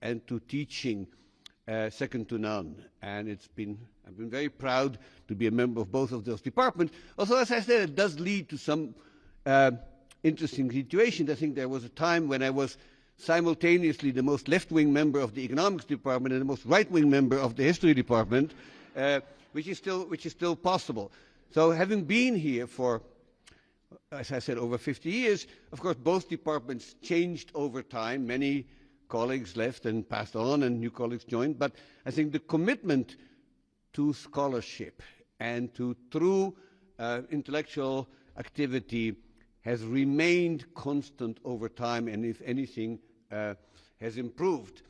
and to teaching second to none. And I've been very proud to be a member of both of those departments. Also, as I said, it does lead to some interesting situations. I think there was a time when I was simultaneously the most left-wing member of the economics department and the most right-wing member of the history department, which is still possible. So having been here for, as I said, over 50 years, of course, both departments changed over time. Many colleagues left and passed on, and new colleagues joined. But I think the commitment to scholarship and to true intellectual activity has remained constant over time, and if anything, has improved.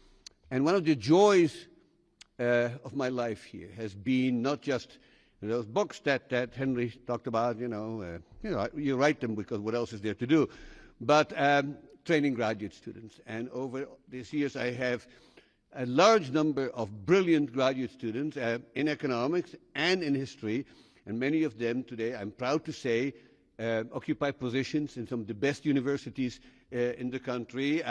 And one of the joys of my life here has been not just those books that Henry talked about, you write them because what else is there to do, but training graduate students. And over these years, I have a large number of brilliant graduate students in economics and in history, and many of them today, I'm proud to say, occupy positions in some of the best universities in the country.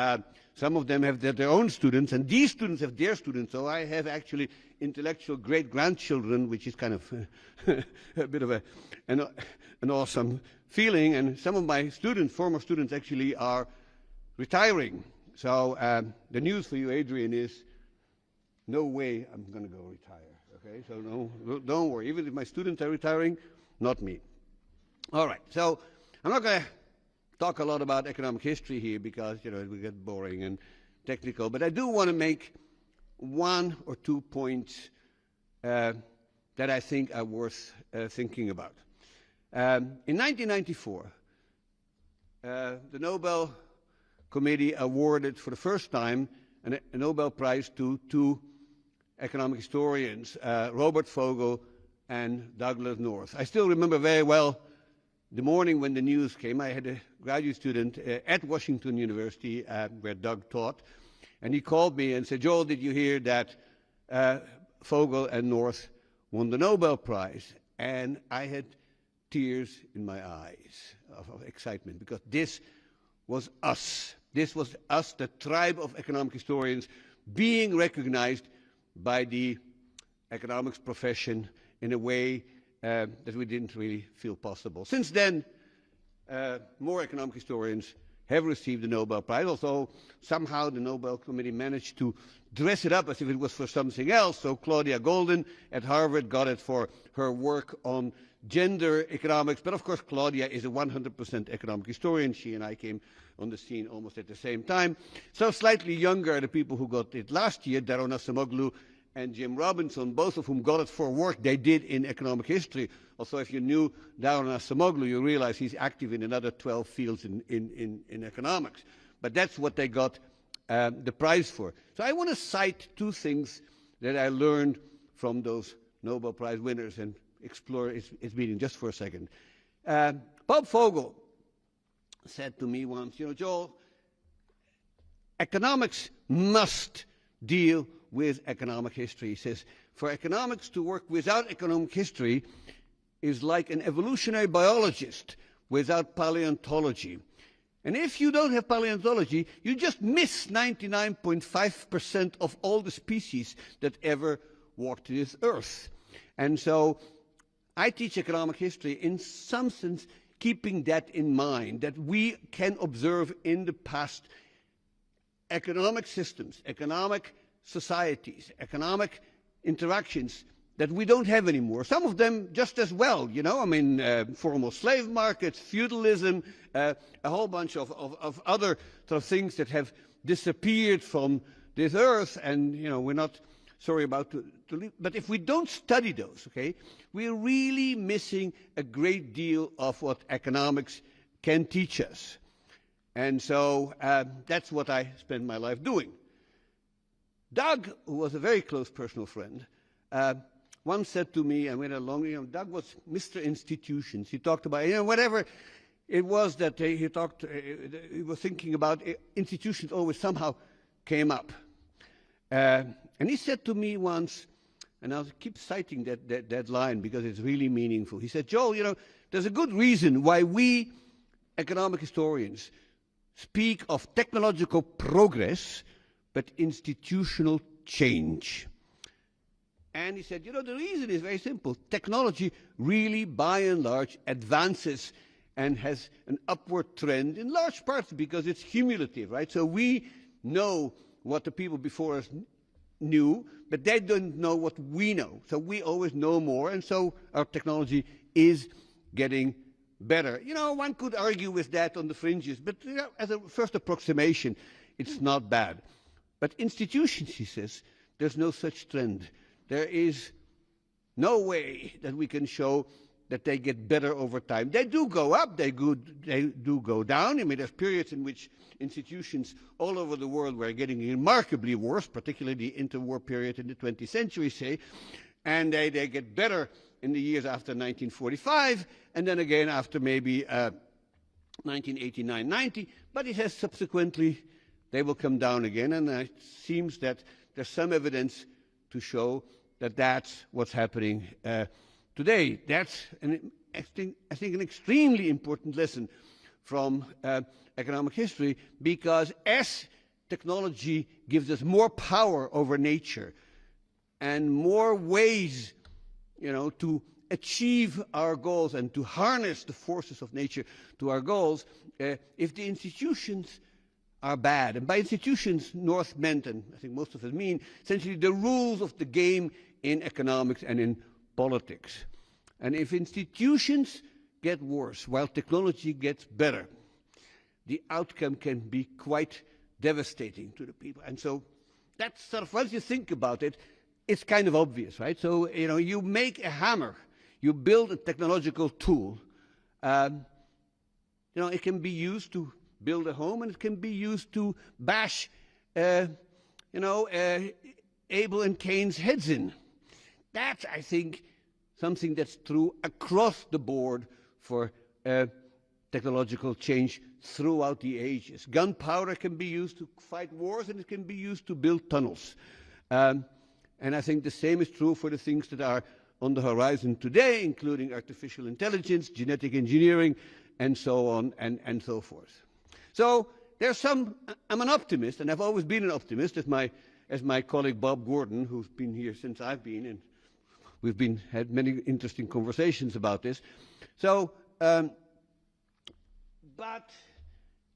Some of them have their own students, and these students have their students. So I have actually intellectual great-grandchildren, which is kind of a bit of an awesome feeling. And some of my students, former students, actually are retiring. So the news for you, Adrian, is no way I'm going to go retire. Okay, so no, don't worry. Even if my students are retiring, not me. All right, so I'm not going to talk a lot about economic history here because, it will get boring and technical, but I do want to make one or 2 points that I think are worth thinking about. In 1994, the Nobel Committee awarded for the first time a Nobel Prize to two economic historians, Robert Vogel and Douglas North. I still remember very well the morning when the news came. I had a graduate student at Washington University where Doug taught, and he called me and said, "Joel, did you hear that Vogel and North won the Nobel Prize?" And I had tears in my eyes of excitement, because this was us. This was us, the tribe of economic historians, being recognized by the economics profession in a way that we didn't really feel possible. Since then, more economic historians have received the Nobel Prize, although somehow the Nobel Committee managed to dress it up as if it was for something else. So Claudia Golden at Harvard got it for her work on gender economics. But of course, Claudia is a 100% economic historian. She and I came on the scene almost at the same time. So slightly younger are the people who got it last year, Daron Acemoglu and Jim Robinson, both of whom got it for work they did in economic history. Also, if you knew Daron Acemoglu, you realize he's active in another 12 fields in economics. But that's what they got the prize for. So I want to cite two things that I learned from those Nobel Prize winners and explore its meaning just for a second. Bob Vogel said to me once, Joel, economics must deal with economic history. He says, for economics to work without economic history is like an evolutionary biologist without paleontology. And if you don't have paleontology, you just miss 99.5% of all the species that ever walked this earth. And so I teach economic history in some sense, keeping that in mind, that we can observe in the past economic systems, economic societies, economic interactions that we don't have anymore. Some of them just as well, formal slave markets, feudalism, a whole bunch of other sort of things that have disappeared from this earth, and we're not sorry about to leave. But if we don't study those, okay, we're really missing a great deal of what economics can teach us. And so that's what I spend my life doing. Doug, who was a very close personal friend, once said to me, and went along, Doug was Mr. Institutions. He talked about, whatever it was that he was thinking about, institutions always somehow came up. And he said to me once, and I'll keep citing that line because it's really meaningful. He said, Joel, there's a good reason why we economic historians speak of technological progress, but institutional change. And he said, the reason is very simple. Technology really, by and large, advances and has an upward trend in large parts because it's cumulative, right? So we know what the people before us knew, but they don't know what we know. So we always know more, and so our technology is getting better. One could argue with that on the fringes, but as a first approximation, it's not bad. But institutions, he says, there's no such trend. There is no way that we can show that they get better over time. They do go up, they do go down. I mean, there's periods in which institutions all over the world were getting remarkably worse, particularly the interwar period in the 20th century, say, and they get better in the years after 1945, and then again after maybe 1989, 90, but it has subsequently, they will come down again, and it seems that there's some evidence to show that that's what's happening today. That's, I think, an extremely important lesson from economic history, because as technology gives us more power over nature and more ways, to achieve our goals and to harness the forces of nature to our goals, if the institutions are bad, and by institutions North meant, and I think most of us mean, essentially the rules of the game in economics and in politics. And if institutions get worse while technology gets better, the outcome can be quite devastating to the people. And so that's sort of, once you think about it, it's kind of obvious, right? So, you make a hammer, you build a technological tool. It can be used to build a home, and it can be used to bash, Abel and Cain's heads in. That's, I think, something that's true across the board for technological change throughout the ages. Gunpowder can be used to fight wars, and it can be used to build tunnels. And I think the same is true for the things that are on the horizon today, including artificial intelligence, genetic engineering, and so on and so forth. So I'm an optimist, and I've always been an optimist, as my colleague Bob Gordon, who's been here since I've been, and we've had many interesting conversations about this. So, but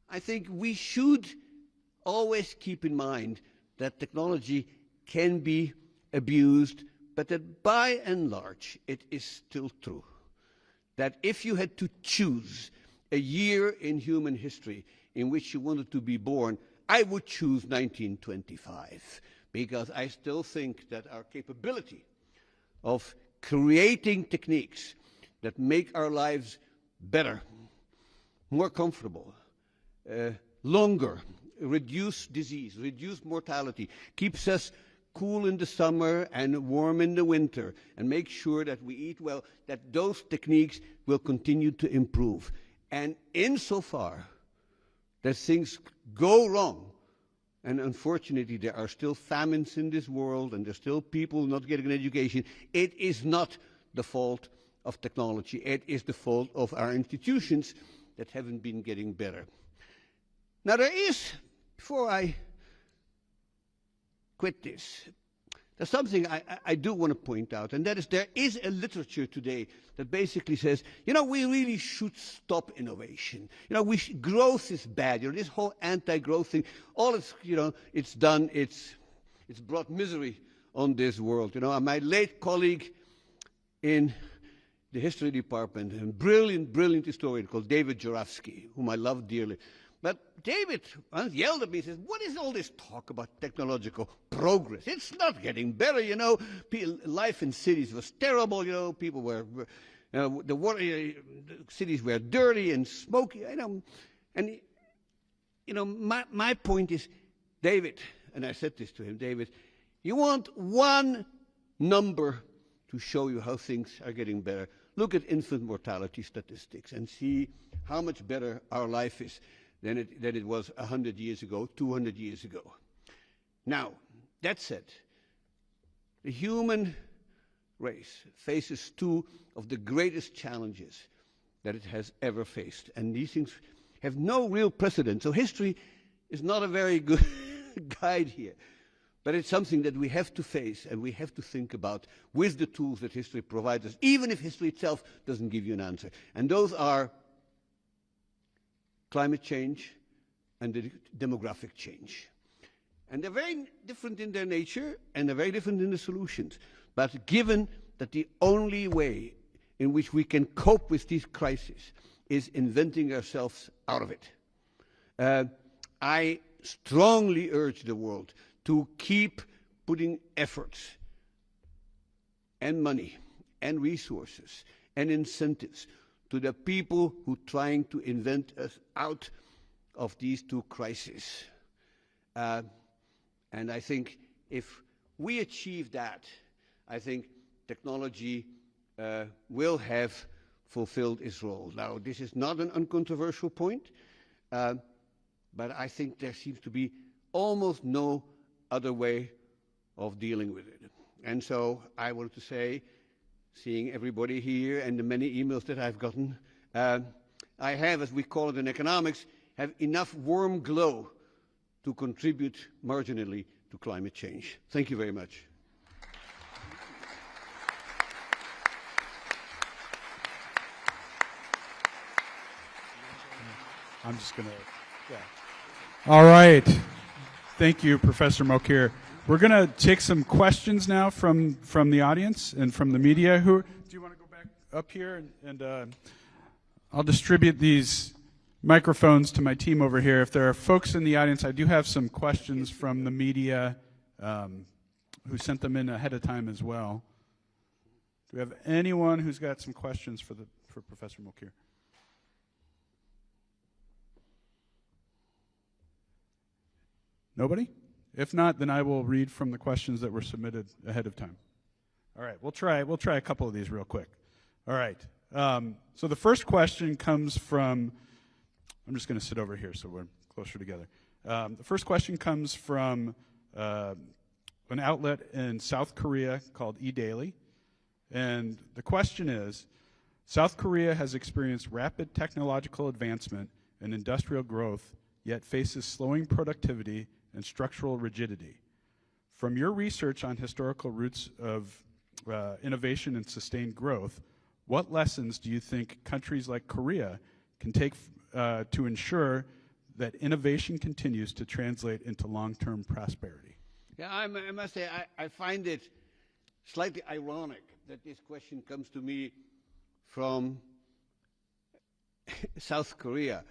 I think we should always keep in mind that technology can be abused, but that by and large it is still true that if you had to choose a year in human history in which you wanted to be born, I would choose 1925, because I still think that our capability of creating techniques that make our lives better, more comfortable, longer, reduce disease, reduce mortality, keeps us cool in the summer and warm in the winter, and make sure that we eat well, that those techniques will continue to improve. And insofar that things go wrong, and unfortunately there are still famines in this world, and there's still people not getting an education, it is not the fault of technology. It is the fault of our institutions that haven't been getting better. Now there is, before I quit this, there's something I do want to point out, and that is there is a literature today that basically says, we really should stop innovation. Growth is bad. This whole anti-growth thing, all it's, it's done, it's brought misery on this world. My late colleague in the history department, a brilliant historian called David Joravsky, whom I love dearly. But David once yelled at me and says, what is all this talk about technological progress? It's not getting better, Life in cities was terrible, people were, the cities were dirty and smoky, And, my point is, David, and I said this to him, David, you want one number to show you how things are getting better. Look at infant mortality statistics and see how much better our life is than it was 100 years ago, 200 years ago. Now, that said, the human race faces two of the greatest challenges that it has ever faced. And these things have no real precedent. So history is not a very good guide here. But it's something that we have to face and we have to think about with the tools that history provides us, even if history itself doesn't give you an answer. And those are climate change and the demographic change. And they're very different in their nature and they're very different in the solutions. But given that the only way in which we can cope with these crises is inventing ourselves out of it, I strongly urge the world to keep putting efforts and money and resources and incentives to the people who are trying to invent us out of these two crises. And I think if we achieve that, I think technology will have fulfilled its role. Now, this is not an uncontroversial point, but I think there seems to be almost no other way of dealing with it. And so I wanted to say, seeing everybody here and the many emails that I've gotten, I have, as we call it in economics, have enough warm glow to contribute marginally to climate change. Thank you very much. I'm just going to, yeah. All right. Thank you, Professor Mokyr. We're going to take some questions now from the audience and from the media. Do you want to go back up here? And I'll distribute these microphones to my team over here. If there are folks in the audience, I do have some questions from the media who sent them in ahead of time as well. Do we have anyone who's got some questions for Professor Mokyr? Nobody? If not, then I will read from the questions that were submitted ahead of time. All right, we'll try a couple of these real quick. All right. So the first question comes from, I'm just going to sit over here so we're closer together. The first question comes from an outlet in South Korea called eDaily. And the question is, South Korea has experienced rapid technological advancement and industrial growth, yet faces slowing productivity and structural rigidity. From your research on historical roots of innovation and sustained growth, what lessons do you think countries like Korea can take to ensure that innovation continues to translate into long-term prosperity? Yeah, I must say, I find it slightly ironic that this question comes to me from South Korea,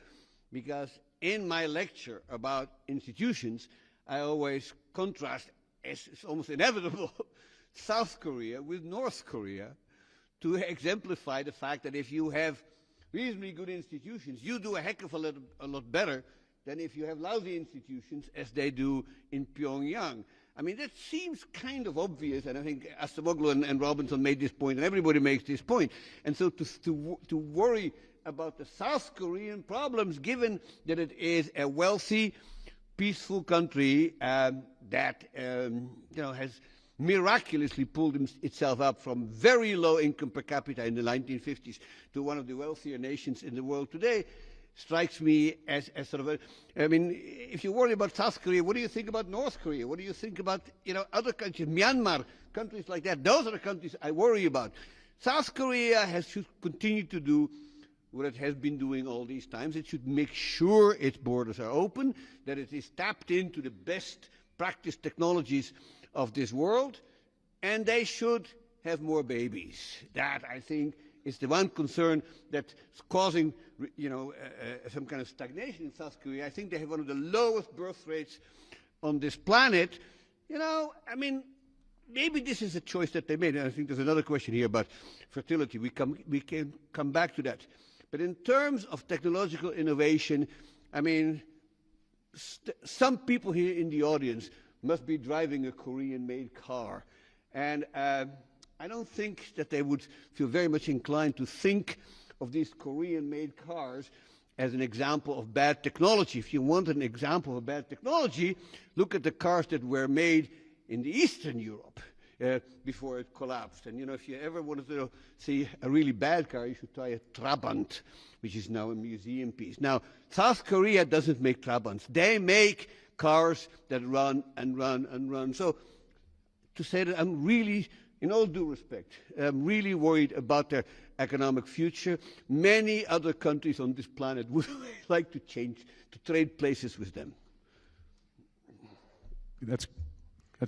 because in my lecture about institutions, I always contrast, as it's almost inevitable, South Korea with North Korea to exemplify the fact that if you have reasonably good institutions, you do a heck of a lot better than if you have lousy institutions, as they do in Pyongyang. I mean, that seems kind of obvious, and I think Acemoglu and Robinson made this point, and everybody makes this point. And so to worry about the South Korean problems, given that it is a wealthy, peaceful country that has miraculously pulled itself up from very low income per capita in the 1950s to one of the wealthier nations in the world today, strikes me as sort of I mean, if you worry about South Korea, what do you think about North Korea? What do you think about, other countries, Myanmar, countries like that? Those are the countries I worry about. South Korea should continue to do what it has been doing all these times. It should make sure its borders are open, that it is tapped into the best practice technologies of this world, and they should have more babies. That, I think, is the one concern that's causing, some kind of stagnation in South Korea. I think they have one of the lowest birth rates on this planet. I mean, maybe this is a choice that they made. And I think there's another question here about fertility. We can come back to that. But in terms of technological innovation, I mean, some people here in the audience must be driving a Korean-made car. And I don't think that they would feel very much inclined to think of these Korean-made cars as an example of bad technology. If you want an example of bad technology, look at the cars that were made in the Eastern Europe before it collapsed. And, if you ever wanted to see a really bad car, you should try a Trabant, which is now a museum piece. Now, South Korea doesn't make Trabants. They make cars that run and run and run. So to say that I'm really, in all due respect, I'm really worried about their economic future. Many other countries on this planet would like to trade places with them. That's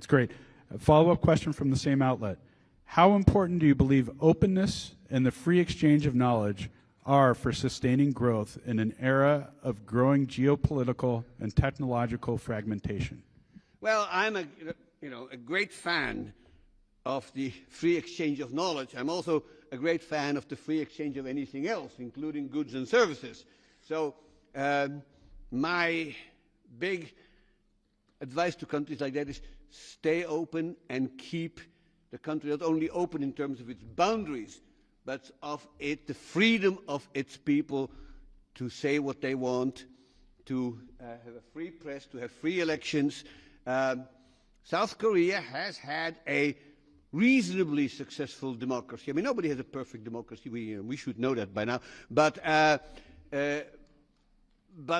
great. A follow-up question from the same outlet. How important do you believe openness and the free exchange of knowledge are for sustaining growth in an era of growing geopolitical and technological fragmentation? Well, I'm a great fan of the free exchange of knowledge. I'm also a great fan of the free exchange of anything else, including goods and services. So my big advice to countries like that is stay open and keep the country not only open in terms of its boundaries, but of the freedom of its people to say what they want, to have a free press, to have free elections. South Korea has had a reasonably successful democracy. I mean, nobody has a perfect democracy. We should know that by now. But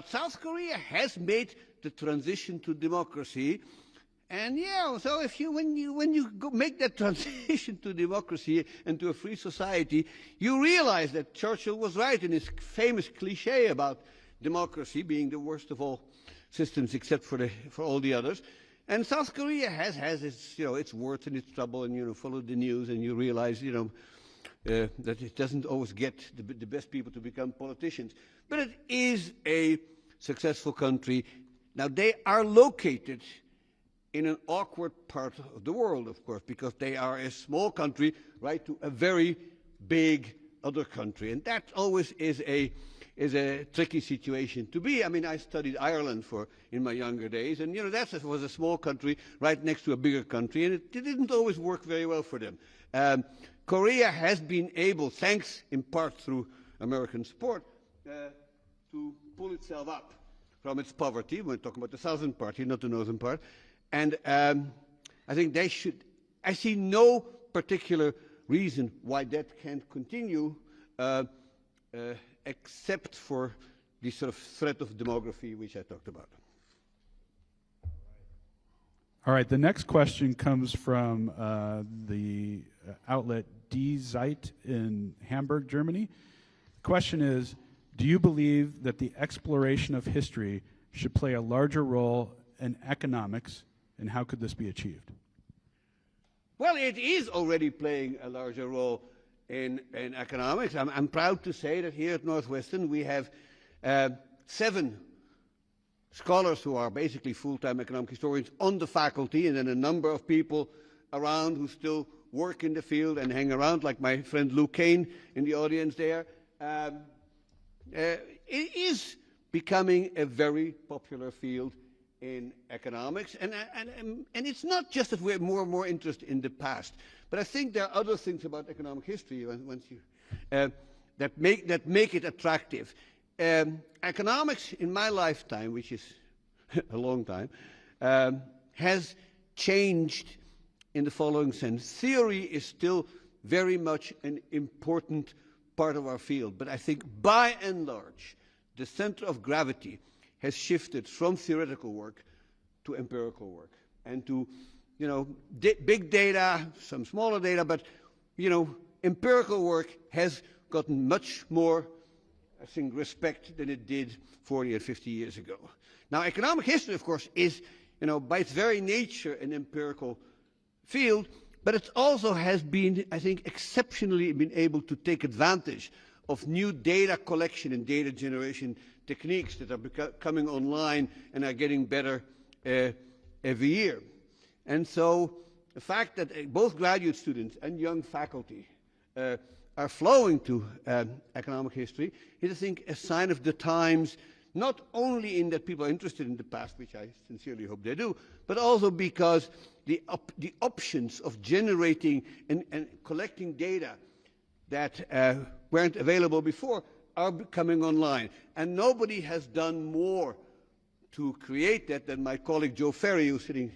South Korea has made the transition to democracy. And so when you make that transition to democracy and to a free society, you realize that Churchill was right in his famous cliche about democracy being the worst of all systems except for all the others. And South Korea has its warts and its trouble, and follow the news, and you realize that it doesn't always get the best people to become politicians. But it is a successful country. Now they are located in an awkward part of the world, of course, because they are a small country right to a very big other country, and that always is a tricky situation to be. I mean, I studied Ireland in my younger days, and that was a small country right next to a bigger country, and it didn't always work very well for them. Korea has been able, thanks in part through American support, to pull itself up from its poverty. We're talking about the southern part here, not the northern part. And I think they should. I see no particular reason why that can't continue, except for the sort of threat of demography, which I talked about. All right. The next question comes from the outlet Die Zeit in Hamburg, Germany. The question is, do you believe that the exploration of history should play a larger role in economics, and how could this be achieved? Well, it is already playing a larger role in economics. I'm proud to say that here at Northwestern we have 7 scholars who are basically full-time economic historians on the faculty, and then a number of people around who still work in the field and hang around, like my friend Lou Kane in the audience there. It is becoming a very popular field in economics, and it's not just that we're more and more interested in the past, but I think there are other things about economic history that make it attractive. Economics in my lifetime, which is a long time, has changed in the following sense. Theory is still very much an important part of our field, but I think by and large the center of gravity has shifted from theoretical work to empirical work, and to big data, some smaller data, but empirical work has gotten much more, I think, respect than it did 40 or 50 years ago. Now, economic history, of course, is by its very nature an empirical field, but it also has been, I think, exceptionally been able to take advantage of new data collection and data generation techniques that are coming online and are getting better every year. And so the fact that both graduate students and young faculty are flowing to economic history is, I think, a sign of the times, not only in that people are interested in the past, which I sincerely hope they do, but also because the options of generating and collecting data that weren't available before are coming online. And nobody has done more to create that than my colleague Joe Ferry, who's sitting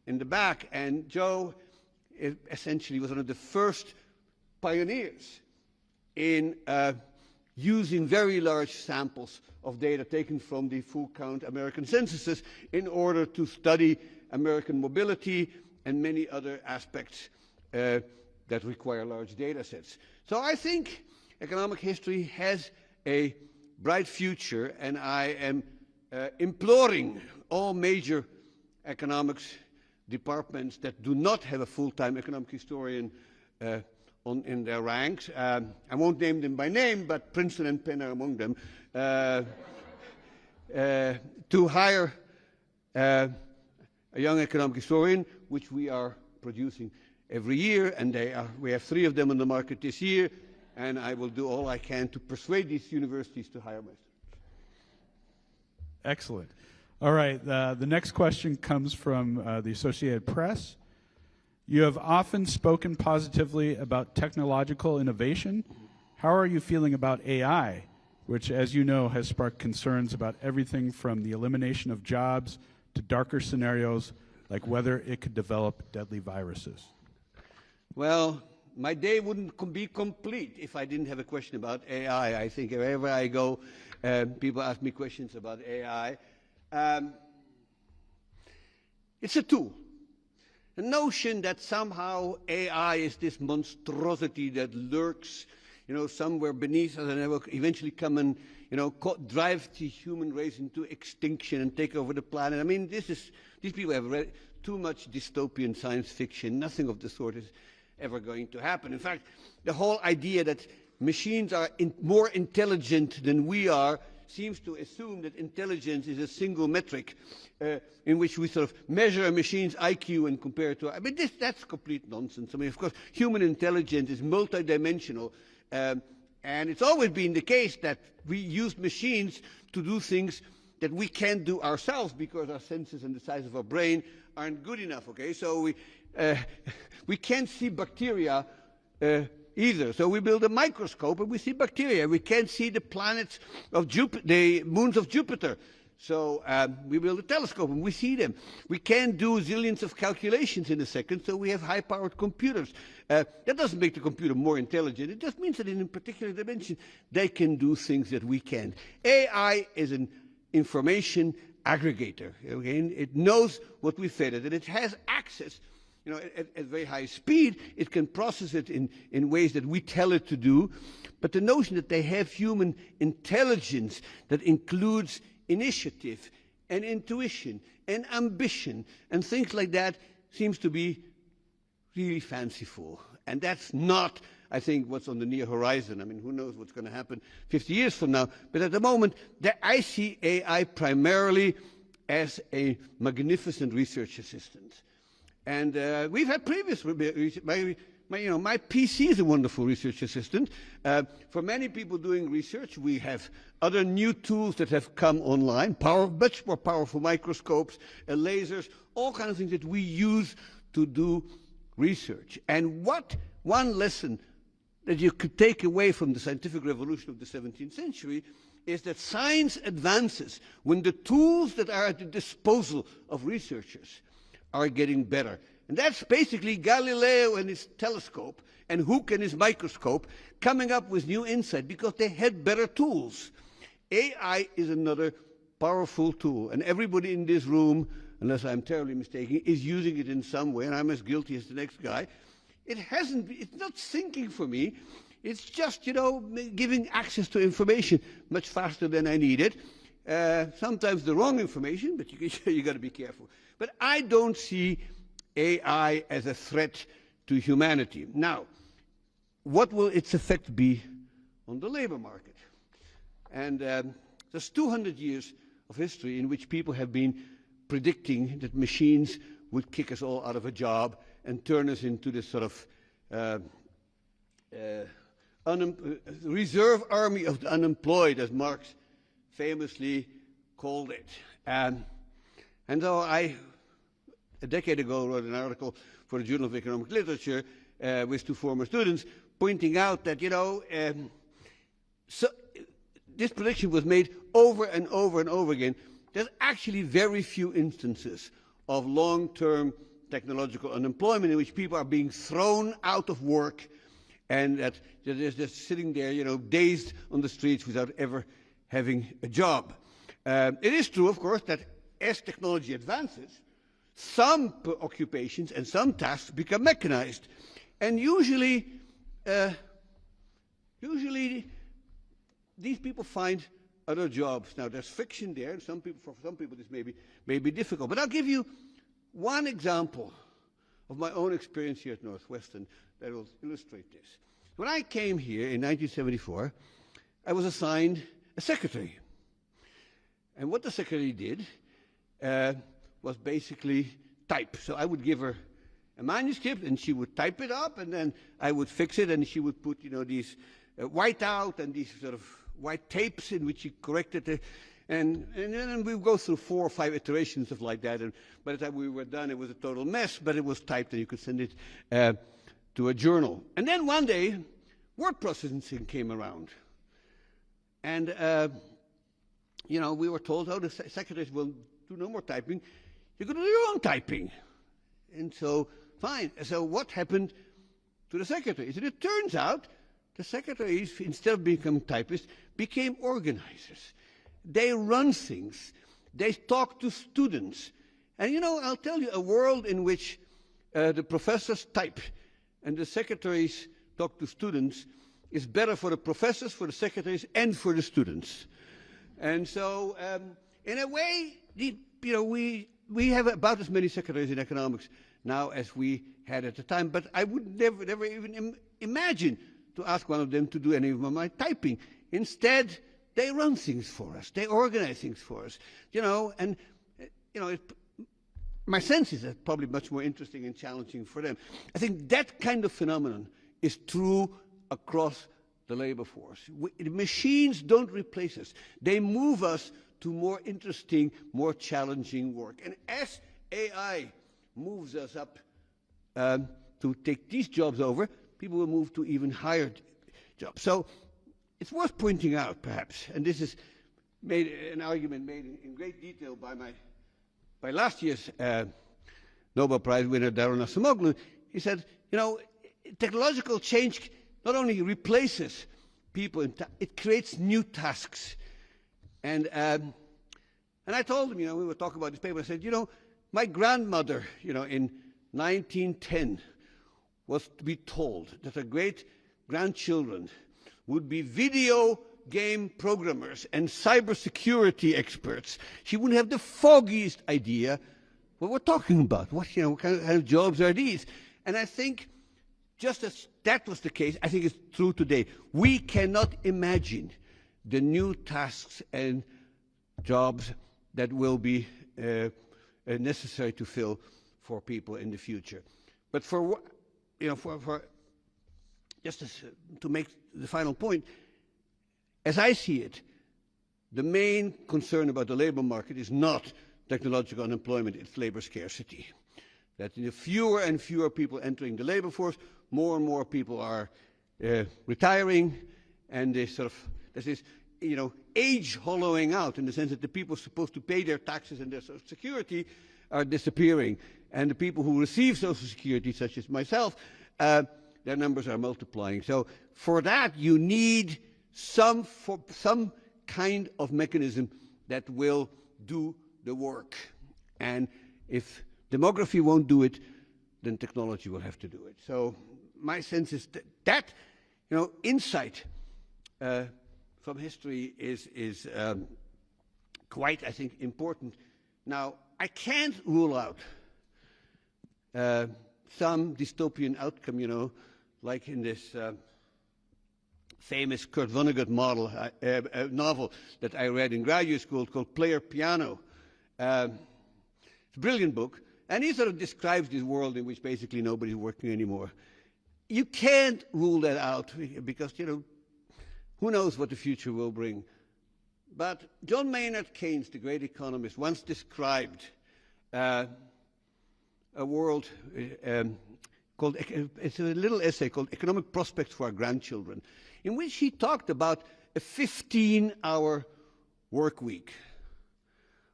in the back. And Joe essentially was one of the first pioneers in using very large samples of data taken from the full count American censuses in order to study American mobility and many other aspects that require large data sets. So I think economic history has a bright future, and I am imploring all major economics departments that do not have a full-time economic historian in their ranks. I won't name them by name, but Princeton and Penn are among them, to hire a young economic historian, which we are producing every year, and we have 3 of them on the market this year, and I will do all I can to persuade these universities to hire my students. Excellent. All right, the next question comes from the Associated Press. You have often spoken positively about technological innovation. How are you feeling about AI, which, as you know, has sparked concerns about everything from the elimination of jobs to darker scenarios like whether it could develop deadly viruses? Well, my day wouldn't be complete if I didn't have a question about AI. I think wherever I go, people ask me questions about AI. It's a tool. The notion that somehow AI is this monstrosity that lurks, somewhere beneath us and will eventually come and, drive the human race into extinction and take over the planet. I mean, these people have read too much dystopian science fiction. Nothing of the sort is ever going to happen. In fact, the whole idea that machines are more intelligent than we are seems to assume that intelligence is a single metric in which we sort of measure a machine's IQ and compare it to. I mean, that's complete nonsense. I mean, of course, human intelligence is multidimensional, and it's always been the case that we use machines to do things that we can't do ourselves because our senses and the size of our brain aren't good enough. Okay, so we can't see bacteria either. So we build a microscope and we see bacteria. We can't see the planets of Jupiter, the moons of Jupiter. So we build a telescope and we see them. We can't do zillions of calculations in a second, so we have high-powered computers. That doesn't make the computer more intelligent. It just means that in a particular dimension, they can do things that we can't. AI is an information aggregator. Okay? It knows what we fed it, and it has access. At very high speed, it can process it in ways that we tell it to do. But the notion that they have human intelligence that includes initiative and intuition and ambition and things like that seems to be really fanciful. And that's not, I think, what's on the near horizon. I mean, who knows what's going to happen 50 years from now. But at the moment, I see AI primarily as a magnificent research assistant. And we've had previous research. My PC is a wonderful research assistant. For many people doing research, we have other new tools that have come online, much more powerful microscopes, lasers, all kinds of things that we use to do research. And one lesson that you could take away from the scientific revolution of the 17th century is that science advances when the tools that are at the disposal of researchers are getting better. And that's basically Galileo and his telescope and Hooke and his microscope coming up with new insight because they had better tools. AI is another powerful tool, and everybody in this room, unless I'm terribly mistaken, is using it in some way, and I'm as guilty as the next guy. It's not thinking for me. It's just, giving access to information much faster than I need it. Sometimes the wrong information, but you got to be careful. But I don't see AI as a threat to humanity. Now, what will its effect be on the labor market? And there's 200 years of history in which people have been predicting that machines would kick us all out of a job and turn us into this sort of reserve army of the unemployed, as Marx famously called it. And so a decade ago, wrote an article for the Journal of Economic Literature with 2 former students, pointing out that, so this prediction was made over and over and over again. There's actually very few instances of long-term technological unemployment in which people are being thrown out of work and that they're just sitting there, dazed on the streets without ever having a job. It is true, of course, that as technology advances, some occupations and some tasks become mechanized, and usually these people find other jobs. Now, there's friction there, and for some people this may be difficult. But I'll give you one example of my own experience here at Northwestern that will illustrate this. When I came here in 1974, I was assigned a secretary. And what the secretary did was basically type. So I would give her a manuscript, and she would type it up, and then I would fix it, and she would put, these white out and these sort of white tapes in which she corrected it. And then we would go through 4 or 5 iterations of like that. And by the time we were done, it was a total mess, but it was typed, and you could send it to a journal. And then one day, word processing came around. And, we were told, the secretaries will do no more typing. You could do your own typing. And so, fine. So what happened to the secretaries? And it turns out the secretaries, instead of becoming typists, became organizers. They run things. They talk to students. And I'll tell you, a world in which the professors type and the secretaries talk to students is better for the professors, for the secretaries, and for the students. And so, in a way, we have about as many secretaries in economics now as we had at the time. But I would never even imagine to ask one of them to do any of my typing. Instead, they run things for us. They organize things for us. My sense is that probably much more interesting and challenging for them. I think that kind of phenomenon is true across the labor force. The machines don't replace us. They move us to more interesting, more challenging work. And as AI moves us up to take these jobs over, people will move to even higher jobs. So it's worth pointing out, perhaps, and this is an argument made in great detail by last year's Nobel Prize winner, Daron Acemoglu. He said, technological change not only replaces people, it creates new tasks. And I told him, we were talking about this paper, I said, my grandmother, in 1910 was to be told that her great-grandchildren would be video game programmers and cybersecurity experts. She wouldn't have the foggiest idea what we're talking about. What kind of jobs are these? And I think just as that was the case, I think it's true today. We cannot imagine the new tasks and jobs that will be necessary to fill for people in the future. But to make the final point, as I see it, the main concern about the labor market is not technological unemployment, it's labor scarcity. That fewer and fewer people entering the labor force, more and more people are retiring, and there's this age hollowing out, in the sense that the people supposed to pay their taxes and their Social Security are disappearing. And the people who receive Social Security, such as myself, their numbers are multiplying. So for that, you need some kind of mechanism that will do the work. And if demography won't do it, then technology will have to do it. So my sense is that insight from history is quite, I think, important. Now, I can't rule out some dystopian outcome, like in this famous Kurt Vonnegut novel that I read in graduate school called Player Piano. It's a brilliant book, and he sort of describes this world in which basically nobody's working anymore. You can't rule that out because, who knows what the future will bring. But John Maynard Keynes, the great economist, once described a world called, it's a little essay called Economic Prospects for Our Grandchildren, in which he talked about a 15-hour work week.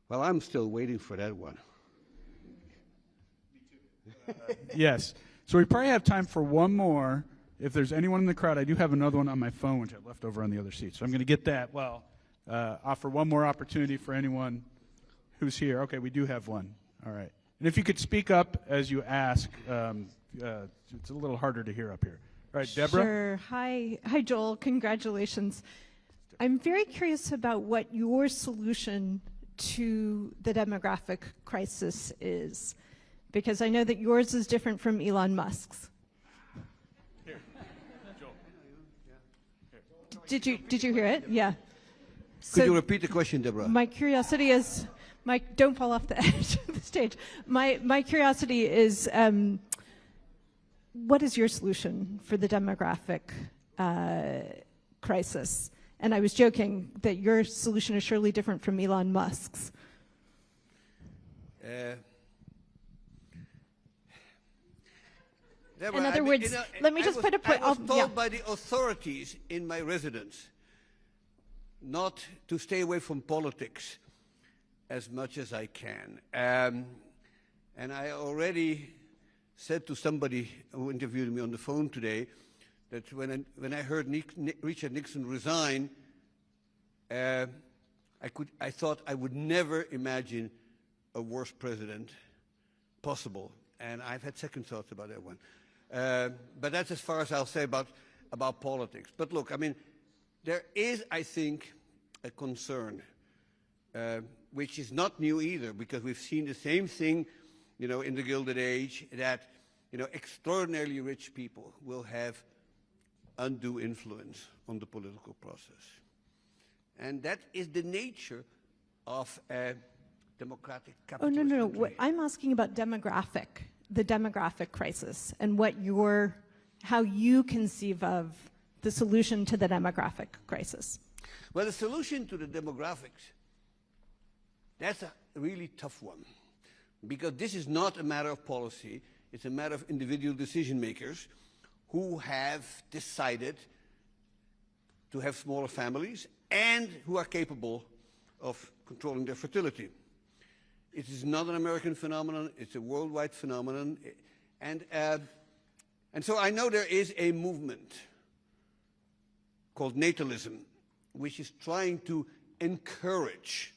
Well, I'm still waiting for that one. Me too. Yes. So we probably have time for one more. if there's anyone in the crowd, I do have another one on my phone, which I left over on the other seat. So I'm going to get that. Well, offer one more opportunity for anyone who's here. Okay, we do have one. All right. And if you could speak up as you ask, it's a little harder to hear up here. All right, Deborah? Sure. Hi, Joel. Congratulations. I'm very curious about what your solution to the demographic crisis is, because I know that yours is different from Elon Musk's. Here, Joel. Did you hear it? Yeah. Could you repeat the question, Deborah? My curiosity is, don't fall off the edge of the stage. My curiosity is, what is your solution for the demographic crisis? And I was joking that your solution is surely different from Elon Musk's. Deborah, In other words, let me just put a point. I was told by the authorities in my residence not to stay away from politics as much as I can. And I already said to somebody who interviewed me on the phone today that when I heard Richard Nixon resign, I thought I would never imagine a worse president possible. And I've had second thoughts about that one. But that's as far as I'll say about politics. But look, I mean, there is, I think, a concern, which is not new either, because we've seen the same thing, you know, in the Gilded Age, that, you know, extraordinarily rich people will have undue influence on the political process. And that is the nature of a democratic capitalist country. No. I'm asking about the demographic crisis, and how you conceive of the solution to the demographic crisis. Well, the solution to the demographics, that's a really tough one, because this is not a matter of policy. It's a matter of individual decision makers who have decided to have smaller families and who are capable of controlling their fertility. It is not an American phenomenon, it's a worldwide phenomenon. And so I know there is a movement called natalism, which is trying to encourage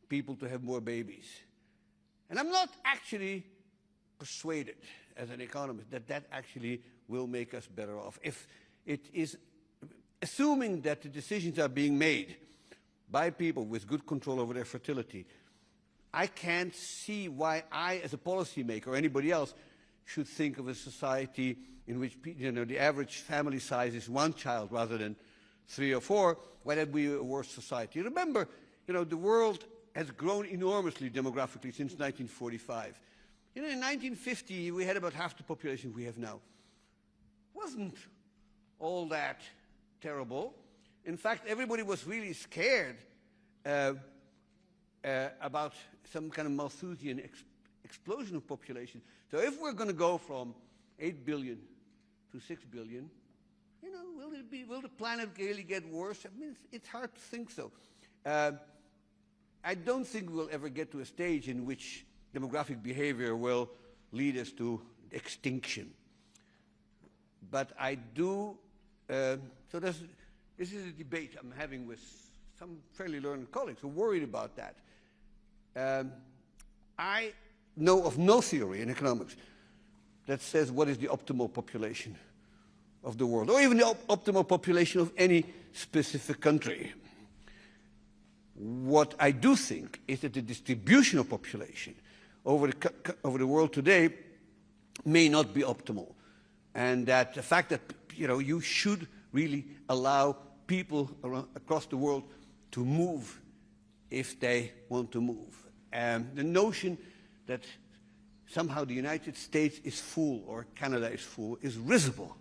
people to have more babies. And I'm not actually persuaded, as an economist, that that actually will make us better off. If it is, assuming that the decisions are being made by people with good control over their fertility, I can't see why I, as a policymaker, or anybody else, should think of a society in which, you know, the average family size is one child rather than 3 or 4, why that would be a worse society. Remember, you know, the world has grown enormously demographically since 1945. You know, in 1950, we had about half the population we have now. Wasn't all that terrible. In fact, everybody was really scared about some kind of Malthusian explosion of population. So if we're going to go from 8 billion to 6 billion, you know, will the planet really get worse? I mean, it's hard to think so. I don't think we'll ever get to a stage in which demographic behavior will lead us to extinction. But I do, so this is a debate I'm having with some fairly learned colleagues who are worried about that. I know of no theory in economics that says what is the optimal population of the world, or even the optimal population of any specific country. What I do think is that the distribution of population over the world today may not be optimal, and that the fact that, you know, you should really allow people across the world to move if they want to move. The notion that somehow the United States is full or Canada is full is risible,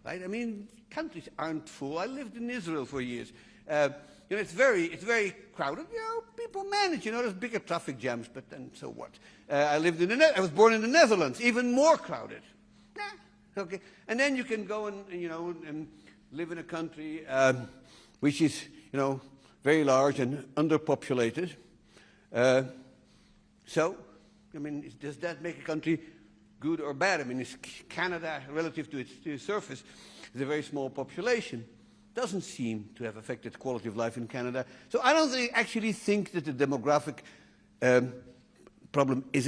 right? I mean, countries aren't full. I lived in Israel for years. You know, it's very crowded. You know, people manage. You know, there's bigger traffic jams, but then so what? I was born in the Netherlands, even more crowded. Okay, and then you can go and, you know, and live in a country which is, you know, very large and underpopulated. So, I mean, does that make a country good or bad. I mean, Canada, relative to its surface, is a very small population. Doesn't seem to have affected quality of life in Canada. So I don't actually think that the demographic problem is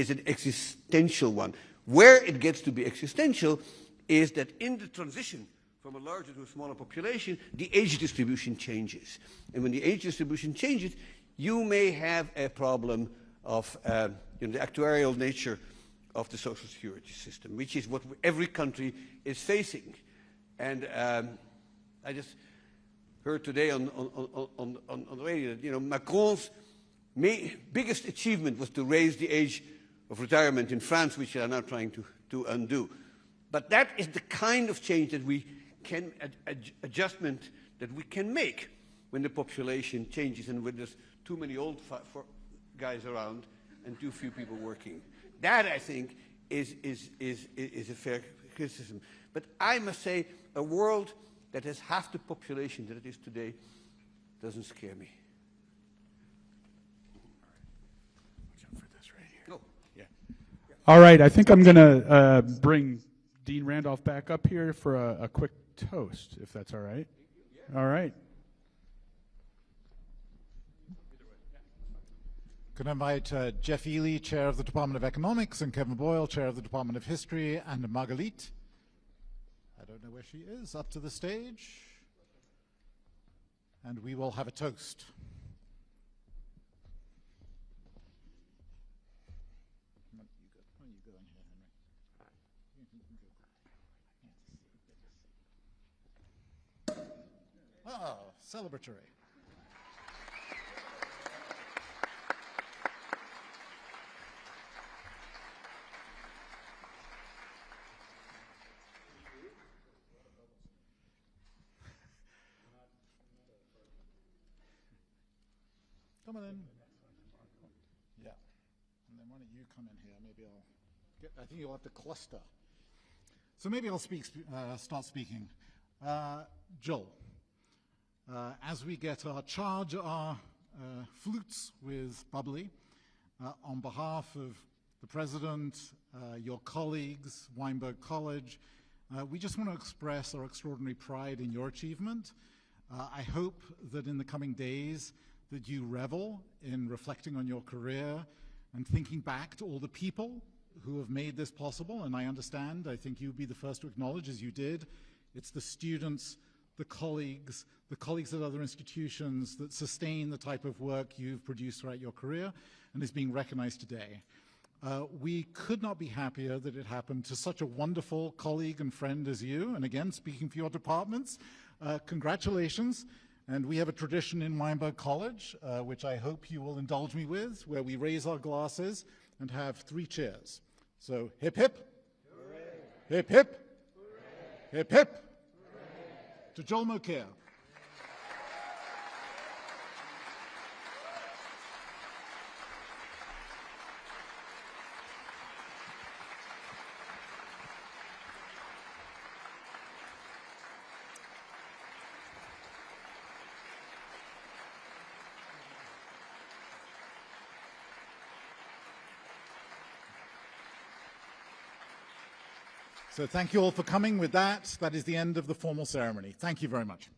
an existential one. Where it gets to be existential is that in the transition from a larger to a smaller population, the age distribution changes. And when the age distribution changes, you may have a problem of the actuarial nature of the social security system, which is what every country is facing. And I just heard today on the radio that Macron's biggest achievement was to raise the age of retirement in France, which they are now trying to undo. But that is the kind of change that we can adjustment that we can make when the population changes and when there's too many old guys around and too few people working. That, I think, is a fair criticism. But I must say, a world that has half the population that it is today doesn't scare me. Watch out for this right here. Oh. Yeah. All right, I think I'm going to bring Dean Randolph back up here for a quick toast, if that's all right. All right. Could I invite Jeff Ely, Chair of the Department of Economics, and Kevin Boyle, Chair of the Department of History, and Margalit, I don't know where she is, up to the stage. And we will have a toast. Oh, celebratory. Come on in. Yeah. And then why don't you come in here? Maybe I'll get, I think you'll have to cluster. So maybe I'll start speaking. Joel, as we charge our flutes with bubbly, on behalf of the President, your colleagues, Weinberg College, we just want to express our extraordinary pride in your achievement. I hope that in the coming days that you revel in reflecting on your career and thinking back to all the people who have made this possible. And I understand, I think you'd be the first to acknowledge, as you did, it's the students, the colleagues at other institutions that sustain the type of work you've produced throughout your career and is being recognized today. We could not be happier that it happened to such a wonderful colleague and friend as you. And again, speaking for your departments, congratulations. And we have a tradition in Weinberg College, which I hope you will indulge me with, where we raise our glasses and have 3 cheers. So hip hip, hooray. Hip hip, hooray. Hip hip, hooray. To Joel Mokyr. So thank you all for coming. With that, that is the end of the formal ceremony. Thank you very much.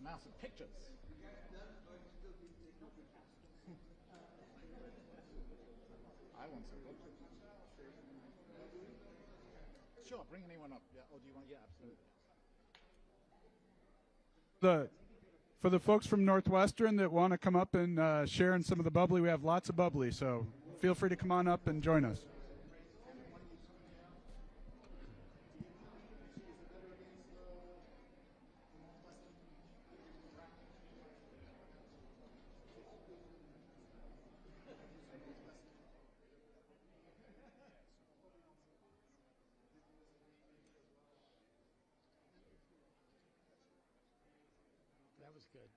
Now some pictures. I want some pictures. Sure, bring anyone up. Yeah. Oh, do you want? Yeah, absolutely. For the folks from Northwestern that want to come up and share in some of the bubbly, we have lots of bubbly, so feel free to come on up and join us. That was good.